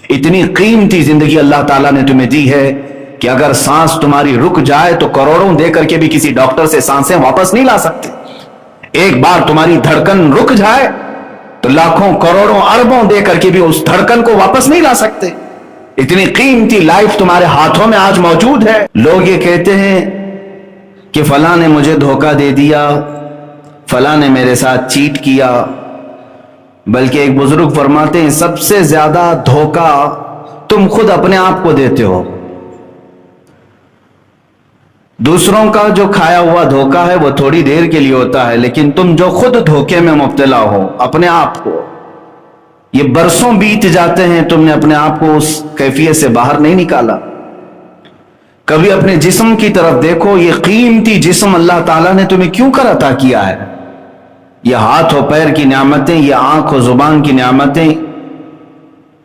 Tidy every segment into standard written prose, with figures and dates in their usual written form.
اتنی قیمتی زندگی اللہ تعالیٰ نے تمہیں دی ہے کہ اگر سانس تمہاری رک جائے تو کروڑوں دے کر کے بھی کسی ڈاکٹر سے سانسیں واپس نہیں لا سکتے. ایک بار تمہاری دھڑکن رک جائے تو لاکھوں کروڑوں اربوں دے کر کے بھی اس دھڑکن کو واپس نہیں لا سکتے. اتنی قیمتی لائف تمہارے ہاتھوں میں آج موجود ہے. لوگ یہ کہتے ہیں کہ فلاں نے مجھے دھوکہ دے دیا، فلاں نے میرے ساتھ چیٹ کیا. بلکہ ایک بزرگ فرماتے ہیں سب سے زیادہ دھوکہ تم خود اپنے آپ کو دیتے ہو. دوسروں کا جو کھایا ہوا دھوکہ ہے وہ تھوڑی دیر کے لیے ہوتا ہے، لیکن تم جو خود دھوکے میں مبتلا ہو اپنے آپ کو، یہ برسوں بیت جاتے ہیں، تم نے اپنے آپ کو اس کیفیت سے باہر نہیں نکالا. کبھی اپنے جسم کی طرف دیکھو، یہ قیمتی جسم اللہ تعالیٰ نے تمہیں کیوں کر عطا کیا ہے؟ یہ ہاتھ و پیر کی نعمتیں، یہ آنکھ و زبان کی نعمتیں،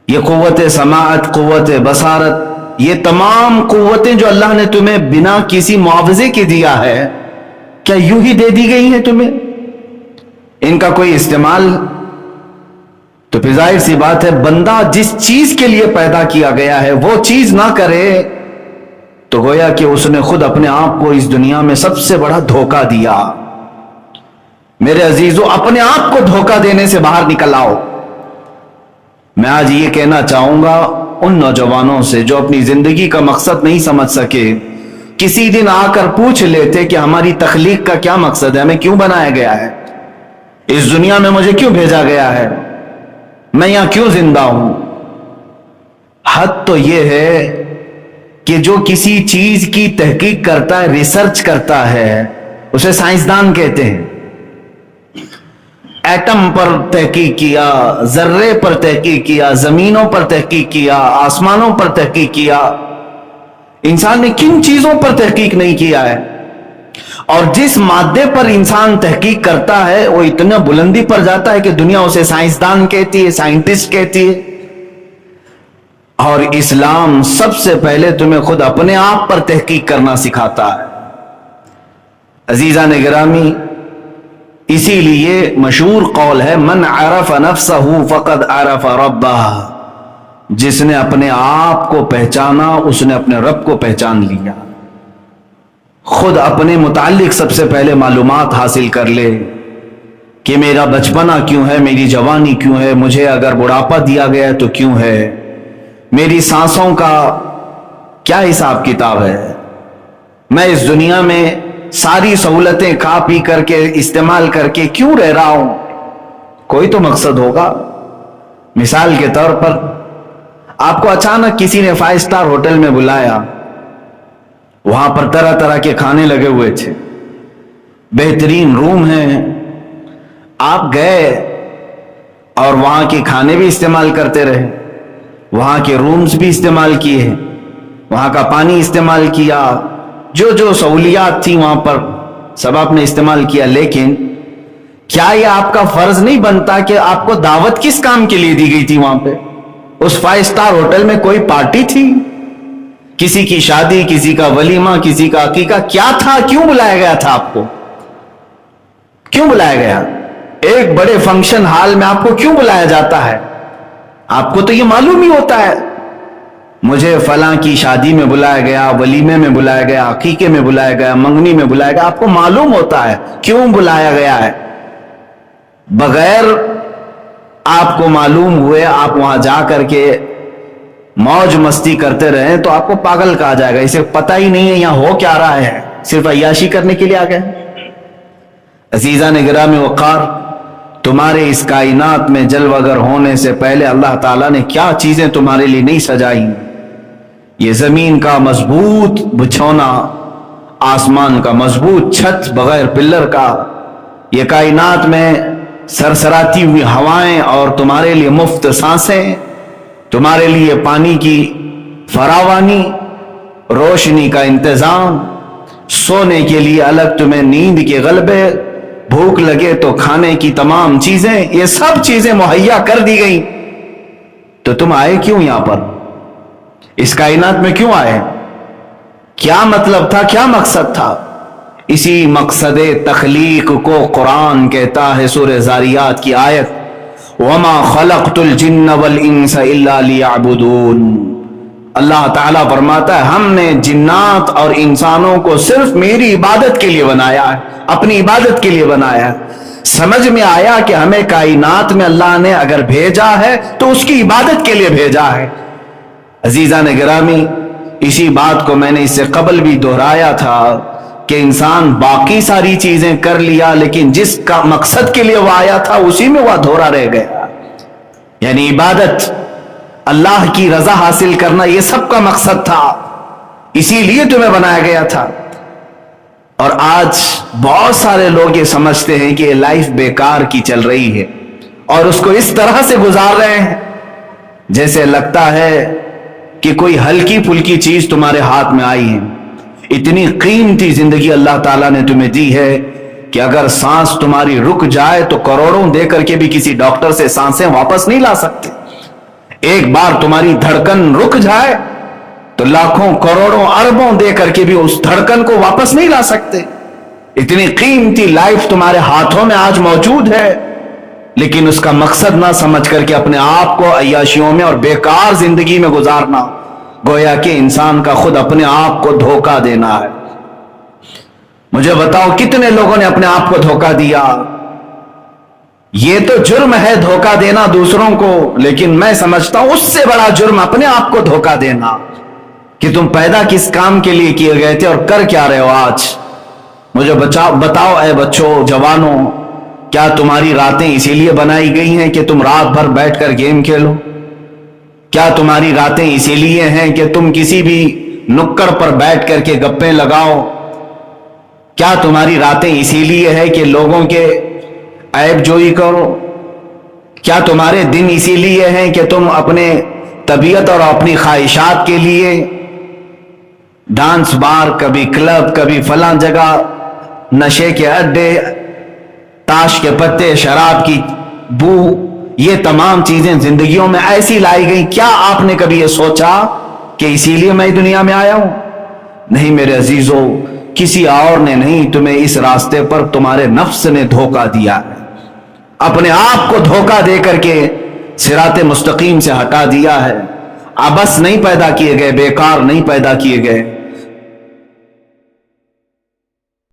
یہ قوت سماعت، قوت بصارت، یہ تمام قوتیں جو اللہ نے تمہیں بنا کسی معاوضے کے دیا ہے، کیا یوں ہی دے دی گئی ہیں تمہیں؟ ان کا کوئی استعمال؟ تو پھر ظاہر سی بات ہے بندہ جس چیز کے لیے پیدا کیا گیا ہے وہ چیز نہ کرے تو گویا کہ اس نے خود اپنے آپ کو اس دنیا میں سب سے بڑا دھوکہ دیا. میرے عزیزو، اپنے آپ کو دھوکہ دینے سے باہر نکل آؤ. میں آج یہ کہنا چاہوں گا ان نوجوانوں سے جو اپنی زندگی کا مقصد نہیں سمجھ سکے، کسی دن آ کر پوچھ لیتے کہ ہماری تخلیق کا کیا مقصد ہے، ہمیں کیوں بنایا گیا ہے، اس دنیا میں مجھے کیوں بھیجا گیا ہے، میں یہاں کیوں زندہ ہوں. حد تو یہ ہے کہ جو کسی چیز کی تحقیق کرتا ہے، ریسرچ کرتا ہے، اسے سائنسدان کہتے ہیں. ایٹم پر تحقیق کیا، ذرے پر تحقیق کیا، زمینوں پر تحقیق کیا، آسمانوں پر تحقیق کیا. انسان نے کن چیزوں پر تحقیق نہیں کیا ہے؟ اور جس مادے پر انسان تحقیق کرتا ہے وہ اتنا بلندی پر جاتا ہے کہ دنیا اسے سائنسدان کہتی ہے، سائنٹسٹ کہتی ہے. اور اسلام سب سے پہلے تمہیں خود اپنے آپ پر تحقیق کرنا سکھاتا ہے. عزیزان گرامی، اسی لیے مشہور قول ہے من عرف نفسہ فقد عرف ربہ. جس نے اپنے آپ کو پہچانا اس نے اپنے رب کو پہچان لیا. خود اپنے متعلق سب سے پہلے معلومات حاصل کر لے کہ میرا بچپنا کیوں ہے، میری جوانی کیوں ہے، مجھے اگر بڑھاپا دیا گیا ہے تو کیوں ہے، میری سانسوں کا کیا حساب کتاب ہے، میں اس دنیا میں ساری سہولتیں کھا پی کر کے استعمال کر کے کیوں رہ رہا ہوں. کوئی تو مقصد ہوگا. مثال کے طور پر آپ کو اچانک کسی نے 5 اسٹار ہوٹل میں بلایا، وہاں پر طرح طرح کے کھانے لگے ہوئے تھے، بہترین روم ہیں، آپ گئے اور وہاں کے کھانے بھی استعمال کرتے رہے، وہاں کے رومز بھی استعمال کیے، وہاں کا پانی استعمال کیا، جو جو سہولیات تھی وہاں پر سب آپ نے استعمال کیا. لیکن کیا یہ آپ کا فرض نہیں بنتا کہ آپ کو دعوت کس کام کے لیے دی گئی تھی؟ وہاں پہ اس 5 اسٹار ہوٹل میں کوئی پارٹی تھی، کسی کی شادی، کسی کا ولیمہ، کسی کا عقیقہ، کیا تھا؟ کیوں بلایا گیا تھا آپ کو؟ کیوں بلایا گیا؟ ایک بڑے فنکشن ہال میں آپ کو کیوں بلایا جاتا ہے؟ آپ کو تو یہ معلوم ہی ہوتا ہے مجھے فلاں کی شادی میں بلایا گیا، ولیمے میں بلایا گیا، عقیقے میں بلایا گیا، منگنی میں بلایا گیا. آپ کو معلوم ہوتا ہے کیوں بلایا گیا ہے. بغیر آپ کو معلوم ہوئے آپ وہاں جا کر کے موج مستی کرتے رہیں تو آپ کو پاگل کہا جائے گا. اسے پتہ ہی نہیں ہے یہاں ہو کیا رہا ہے، صرف عیاشی کرنے کے لیے آ گئے. عزیزان گرامی وقار، تمہارے اس کائنات میں جلوہ گر ہونے سے پہلے اللہ تعالیٰ نے کیا چیزیں تمہارے لیے نہیں سجائی. یہ زمین کا مضبوط بچھونا، آسمان کا مضبوط چھت بغیر پلر کا، یہ کائنات میں سرسراتی ہوئی ہوائیں اور تمہارے لیے مفت سانسیں، تمہارے لیے پانی کی فراوانی، روشنی کا انتظام، سونے کے لیے الگ تمہیں نیند کے غلبے، بھوک لگے تو کھانے کی تمام چیزیں، یہ سب چیزیں مہیا کر دی گئی. تو تم آئے کیوں یہاں پر؟ اس کائنات میں کیوں آئے؟ کیا مطلب تھا، کیا مقصد تھا؟ اسی مقصد تخلیق کو قرآن کہتا ہے، سورہ زاریات کی آیت وما خلقت الجن والانس الا لیعبدون. اللہ تعالیٰ فرماتا ہے ہم نے جنات اور انسانوں کو صرف میری عبادت کے لیے بنایا ہے، اپنی عبادت کے لیے بنایا ہے. سمجھ میں آیا کہ ہمیں کائنات میں اللہ نے اگر بھیجا ہے تو اس کی عبادت کے لیے بھیجا ہے. عزیزان گرامی، اسی بات کو میں نے اس سے قبل بھی دہرایا تھا کہ انسان باقی ساری چیزیں کر لیا لیکن جس کا مقصد کے لیے وہ آیا تھا اسی میں وہ ادھورا رہ گیا. یعنی عبادت، اللہ کی رضا حاصل کرنا، یہ سب کا مقصد تھا، اسی لیے تمہیں بنایا گیا تھا. اور آج بہت سارے لوگ یہ سمجھتے ہیں کہ یہ لائف بیکار کی چل رہی ہے اور اس کو اس طرح سے گزار رہے ہیں جیسے لگتا ہے کہ کوئی ہلکی پھلکی چیز تمہارے ہاتھ میں آئی ہے. اتنی قیمتی زندگی اللہ تعالیٰ نے تمہیں دی ہے کہ اگر سانس تمہاری رک جائے تو کروڑوں دے کر کے بھی کسی ڈاکٹر سے سانسیں واپس نہیں لا سکتے. ایک بار تمہاری دھڑکن رک جائے تو لاکھوں کروڑوں اربوں دے کر کے بھی اس دھڑکن کو واپس نہیں لا سکتے. اتنی قیمتی لائف تمہارے ہاتھوں میں آج موجود ہے لیکن اس کا مقصد نہ سمجھ کر کے اپنے آپ کو عیاشیوں میں اور بیکار زندگی میں گزارنا، گویا کہ انسان کا خود اپنے آپ کو دھوکہ دینا ہے. مجھے بتاؤ کتنے لوگوں نے اپنے آپ کو دھوکہ دیا؟ یہ تو جرم ہے دھوکہ دینا دوسروں کو، لیکن میں سمجھتا ہوں اس سے بڑا جرم اپنے آپ کو دھوکہ دینا کہ تم پیدا کس کام کے لیے کیے گئے تھے اور کر کیا رہے ہو آج. مجھے بتاؤ اے بچوں، جوانوں، کیا تمہاری راتیں اسی لیے بنائی گئی ہیں کہ تم رات بھر بیٹھ کر گیم کھیلو؟ کیا تمہاری راتیں اسی لیے ہیں کہ تم کسی بھی نکڑ پر بیٹھ کر کے گپیں لگاؤ؟ کیا تمہاری راتیں اسی لیے ہے کہ لوگوں کے عیب جوئی کرو؟ کیا تمہارے دن اسی لیے ہیں کہ تم اپنے طبیعت اور اپنی خواہشات کے لیے ڈانس بار، کبھی کلب، کبھی فلاں جگہ، نشے کے اڈے، تاش کے پتے، شراب کی بو، یہ تمام چیزیں زندگیوں میں ایسی لائی گئی؟ کیا آپ نے کبھی یہ سوچا کہ اسی لیے میں دنیا میں آیا ہوں؟ نہیں میرے عزیزوں، کسی اور نے نہیں، تمہیں اس راستے پر تمہارے نفس نے دھوکہ دیا ہے، اپنے آپ کو دھوکہ دے کر کے صراط مستقیم سے ہٹا دیا ہے. عبث نہیں پیدا کیے گئے، بیکار نہیں پیدا کیے گئے.